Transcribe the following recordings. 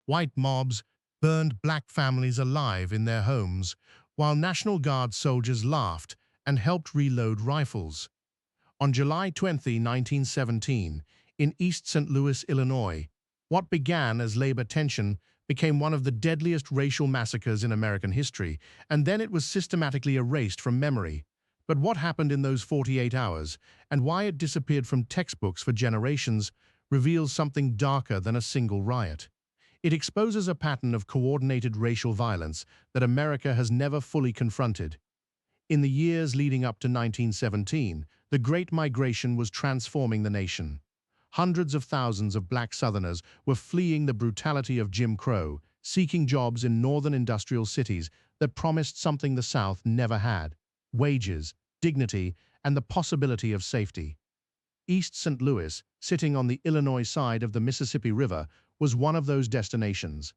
White mobs burned black families alive in their homes, while National Guard soldiers laughed and helped reload rifles. On July 20, 1917, in East St. Louis, Illinois, what began as labor tension became one of the deadliest racial massacres in American history, and then it was systematically erased from memory. But what happened in those 48 hours, and why it disappeared from textbooks for generations, reveals something darker than a single riot. It exposes a pattern of coordinated racial violence that America has never fully confronted. In the years leading up to 1917, the Great Migration was transforming the nation. Hundreds of thousands of black Southerners were fleeing the brutality of Jim Crow, seeking jobs in northern industrial cities that promised something the South never had: wages, dignity, and the possibility of safety. East St. Louis, sitting on the Illinois side of the Mississippi River, was one of those destinations.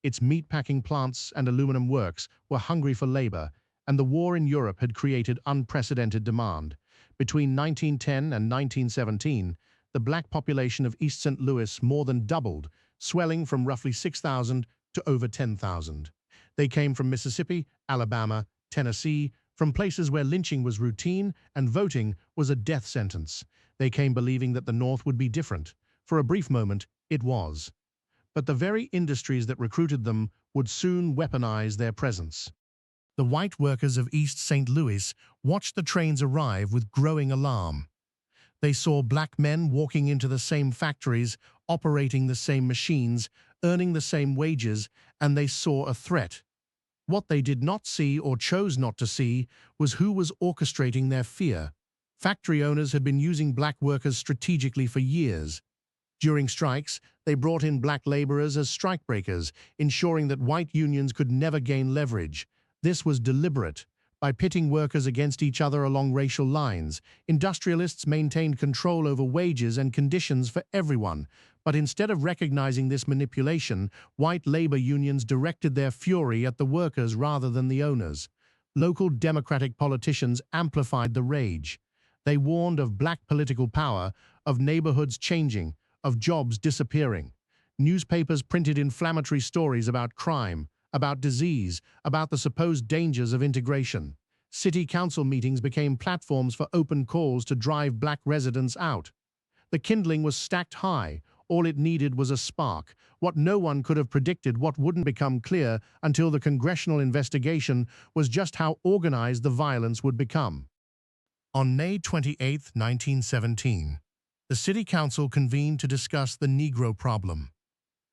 Its meatpacking plants and aluminum works were hungry for labor, and the war in Europe had created unprecedented demand. Between 1910 and 1917, the black population of East St. Louis more than doubled, swelling from roughly 6,000 to over 10,000. They came from Mississippi, Alabama, Tennessee, from places where lynching was routine and voting was a death sentence. They came believing that the North would be different. For a brief moment, it was. But the very industries that recruited them would soon weaponize their presence. The white workers of East St. Louis watched the trains arrive with growing alarm. They saw black men walking into the same factories, operating the same machines, earning the same wages, and they saw a threat. What they did not see or chose not to see was who was orchestrating their fear. Factory owners had been using black workers strategically for years. During strikes, they brought in black laborers as strikebreakers, ensuring that white unions could never gain leverage. This was deliberate. By pitting workers against each other along racial lines, industrialists maintained control over wages and conditions for everyone. But instead of recognizing this manipulation, white labor unions directed their fury at the workers rather than the owners. Local Democratic politicians amplified the rage. They warned of black political power, of neighborhoods changing, of jobs disappearing. Newspapers printed inflammatory stories about crime, about disease, about the supposed dangers of integration. City council meetings became platforms for open calls to drive black residents out. The kindling was stacked high. All it needed was a spark. What no one could have predicted, what wouldn't become clear until the congressional investigation, was just how organized the violence would become. On May 28, 1917, the City Council convened to discuss the Negro problem.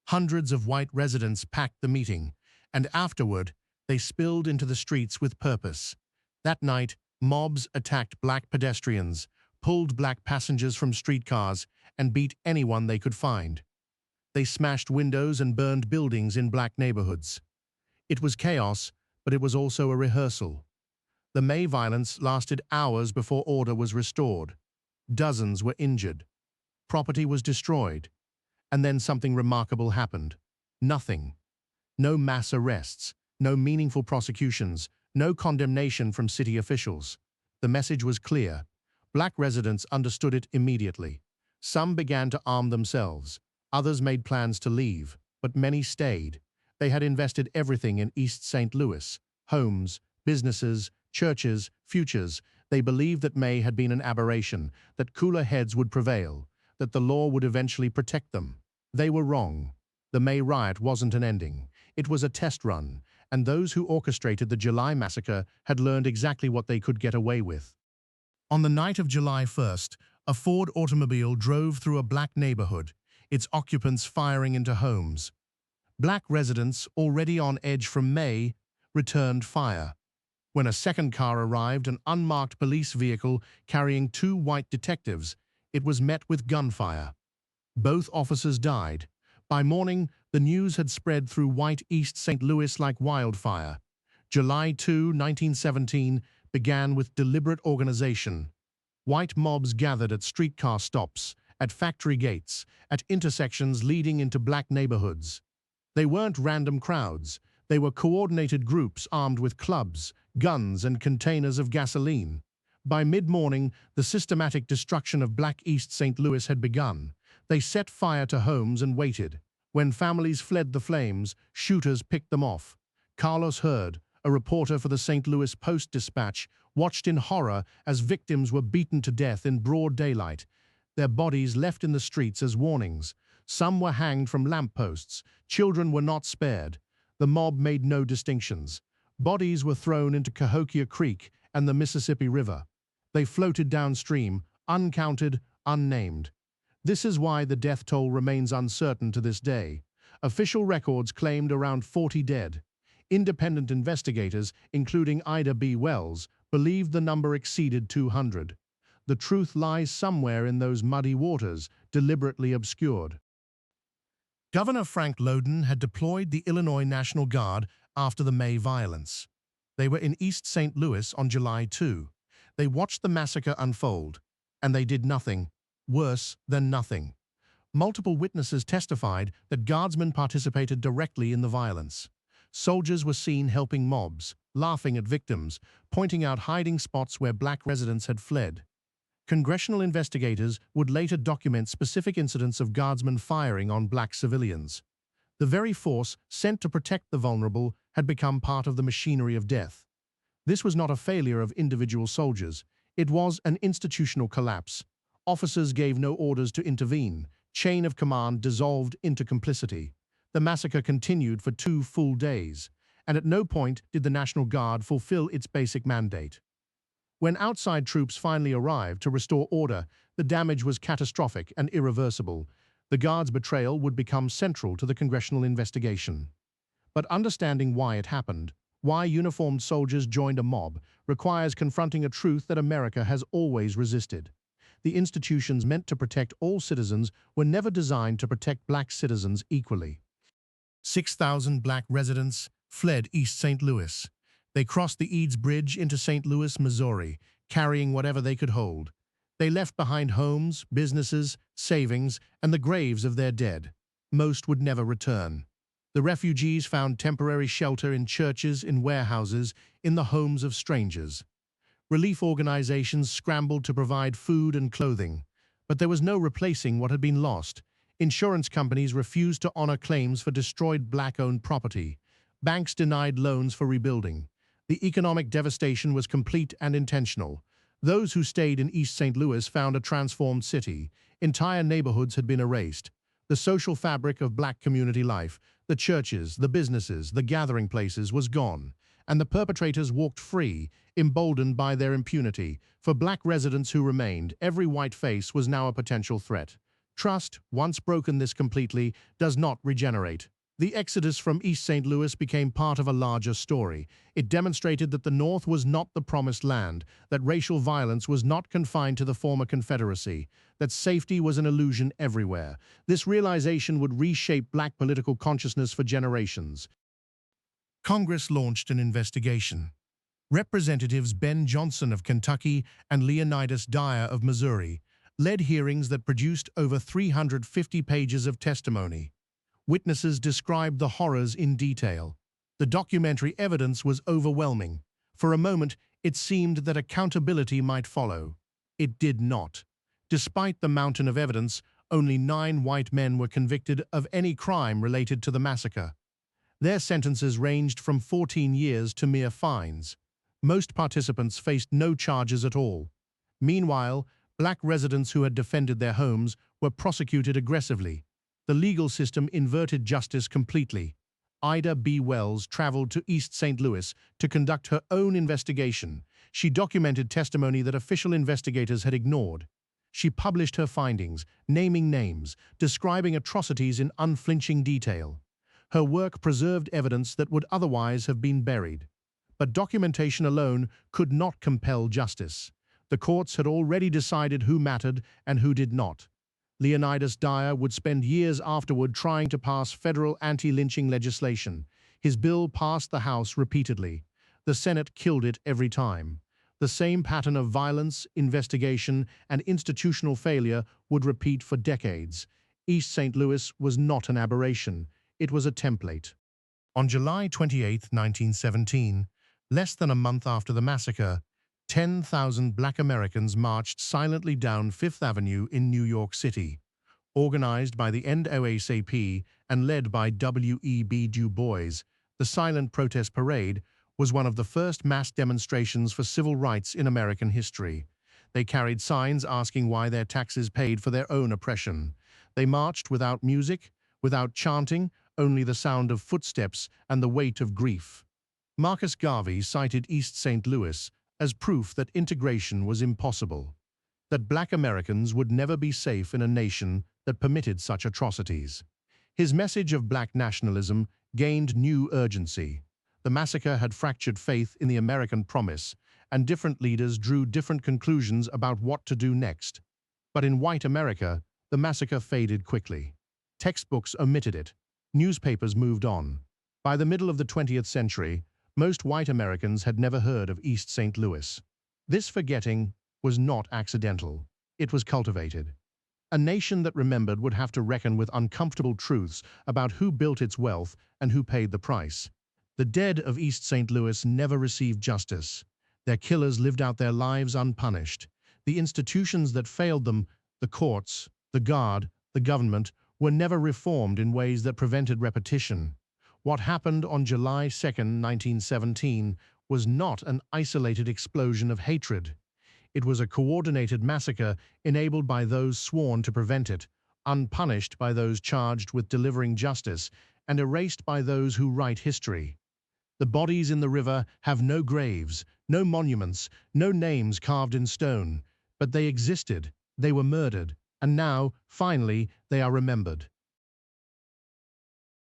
Hundreds of white residents packed the meeting, and afterward, they spilled into the streets with purpose. That night, mobs attacked black pedestrians, pulled black passengers from streetcars, and beat anyone they could find. They smashed windows and burned buildings in black neighborhoods. It was chaos, but it was also a rehearsal. The May violence lasted hours before order was restored. Dozens were injured. Property was destroyed. And then something remarkable happened. Nothing. No mass arrests, no meaningful prosecutions, no condemnation from city officials. The message was clear. Black residents understood it immediately. Some began to arm themselves. Others made plans to leave, but many stayed. They had invested everything in East St. Louis: homes, businesses, churches, futures. They believed that May had been an aberration, that cooler heads would prevail, that the law would eventually protect them. They were wrong. The May Riot wasn't an ending. It was a test run, and those who orchestrated the July Massacre had learned exactly what they could get away with. On the night of July 1st, a Ford automobile drove through a black neighborhood, its occupants firing into homes. Black residents, already on edge from May, returned fire. When a second car arrived, an unmarked police vehicle carrying two white detectives, it was met with gunfire. Both officers died. By morning, the news had spread through white East St. Louis like wildfire. July 2, 1917, began with deliberate organization. White mobs gathered at streetcar stops, at factory gates, at intersections leading into black neighborhoods. They weren't random crowds. They were coordinated groups armed with clubs, guns, and containers of gasoline. By mid-morning, the systematic destruction of black East St. Louis had begun. They set fire to homes and waited. When families fled the flames, shooters picked them off. Carlos Hurd, a reporter for the St. Louis Post-Dispatch, watched in horror as victims were beaten to death in broad daylight, their bodies left in the streets as warnings. Some were hanged from lampposts. Children were not spared. The mob made no distinctions. Bodies were thrown into Cahokia Creek and the Mississippi River. They floated downstream, uncounted, unnamed. This is why the death toll remains uncertain to this day. Official records claimed around 40 dead. Independent investigators, including Ida B. Wells, believed the number exceeded 200. The truth lies somewhere in those muddy waters, deliberately obscured. Governor Frank Lowden had deployed the Illinois National Guard after the May violence. They were in East St. Louis on July 2. They watched the massacre unfold, and they did nothing, worse than nothing. Multiple witnesses testified that guardsmen participated directly in the violence. Soldiers were seen helping mobs, laughing at victims, pointing out hiding spots where black residents had fled. Congressional investigators would later document specific incidents of guardsmen firing on black civilians. The very force sent to protect the vulnerable had become part of the machinery of death. This was not a failure of individual soldiers. It was an institutional collapse. Officers gave no orders to intervene. Chain of command dissolved into complicity. The massacre continued for 2 full days, and at no point did the National Guard fulfill its basic mandate. When outside troops finally arrived to restore order, the damage was catastrophic and irreversible. The Guard's betrayal would become central to the congressional investigation. But understanding why it happened, why uniformed soldiers joined a mob, requires confronting a truth that America has always resisted. The institutions meant to protect all citizens were never designed to protect black citizens equally. 6,000 black residents fled East St. Louis. They crossed the Eads Bridge into St. Louis, Missouri, carrying whatever they could hold. They left behind homes, businesses, savings, and the graves of their dead. Most would never return. The refugees found temporary shelter in churches, in warehouses, in the homes of strangers. Relief organizations scrambled to provide food and clothing, but there was no replacing what had been lost. Insurance companies refused to honor claims for destroyed black-owned property. Banks denied loans for rebuilding. The economic devastation was complete and intentional. Those who stayed in East St. Louis found a transformed city. Entire neighborhoods had been erased. The social fabric of black community life, the churches, the businesses, the gathering places was gone, and the perpetrators walked free, emboldened by their impunity. For black residents who remained, every white face was now a potential threat. Trust, once broken this completely, does not regenerate. The exodus from East St. Louis became part of a larger story. It demonstrated that the North was not the promised land, that racial violence was not confined to the former Confederacy, that safety was an illusion everywhere. This realization would reshape black political consciousness for generations. Congress launched an investigation. Representatives Ben Johnson of Kentucky and Leonidas Dyer of Missouri led hearings that produced over 350 pages of testimony. Witnesses described the horrors in detail. The documentary evidence was overwhelming. For a moment, it seemed that accountability might follow. It did not. Despite the mountain of evidence, only 9 white men were convicted of any crime related to the massacre. Their sentences ranged from 14 years to mere fines. Most participants faced no charges at all. Meanwhile, black residents who had defended their homes were prosecuted aggressively. The legal system inverted justice completely. Ida B. Wells traveled to East St. Louis to conduct her own investigation. She documented testimony that official investigators had ignored. She published her findings, naming names, describing atrocities in unflinching detail. Her work preserved evidence that would otherwise have been buried. But documentation alone could not compel justice. The courts had already decided who mattered and who did not. Leonidas Dyer would spend years afterward trying to pass federal anti-lynching legislation. His bill passed the House repeatedly. The Senate killed it every time. The same pattern of violence, investigation, and institutional failure would repeat for decades. East St. Louis was not an aberration. It was a template. On July 28, 1917, less than a month after the massacre, 10,000 black Americans marched silently down Fifth Avenue in New York City. Organized by the NAACP and led by W.E.B. Du Bois, the Silent Protest Parade was one of the first mass demonstrations for civil rights in American history. They carried signs asking why their taxes paid for their own oppression. They marched without music, without chanting, only the sound of footsteps and the weight of grief. Marcus Garvey cited East St. Louis as proof that integration was impossible, that Black Americans would never be safe in a nation that permitted such atrocities. His message of Black nationalism gained new urgency. The massacre had fractured faith in the American promise, and different leaders drew different conclusions about what to do next. But in white America, the massacre faded quickly. Textbooks omitted it. Newspapers moved on. By the middle of the 20th century, most white Americans had never heard of East St. Louis. This forgetting was not accidental. It was cultivated. A nation that remembered would have to reckon with uncomfortable truths about who built its wealth and who paid the price. The dead of East St. Louis never received justice. Their killers lived out their lives unpunished. The institutions that failed them, the courts, the guard, the government, were never reformed in ways that prevented repetition. What happened on July 2, 1917, was not an isolated explosion of hatred. It was a coordinated massacre enabled by those sworn to prevent it, unpunished by those charged with delivering justice, and erased by those who write history. The bodies in the river have no graves, no monuments, no names carved in stone, but they existed, they were murdered, and now, finally, they are remembered.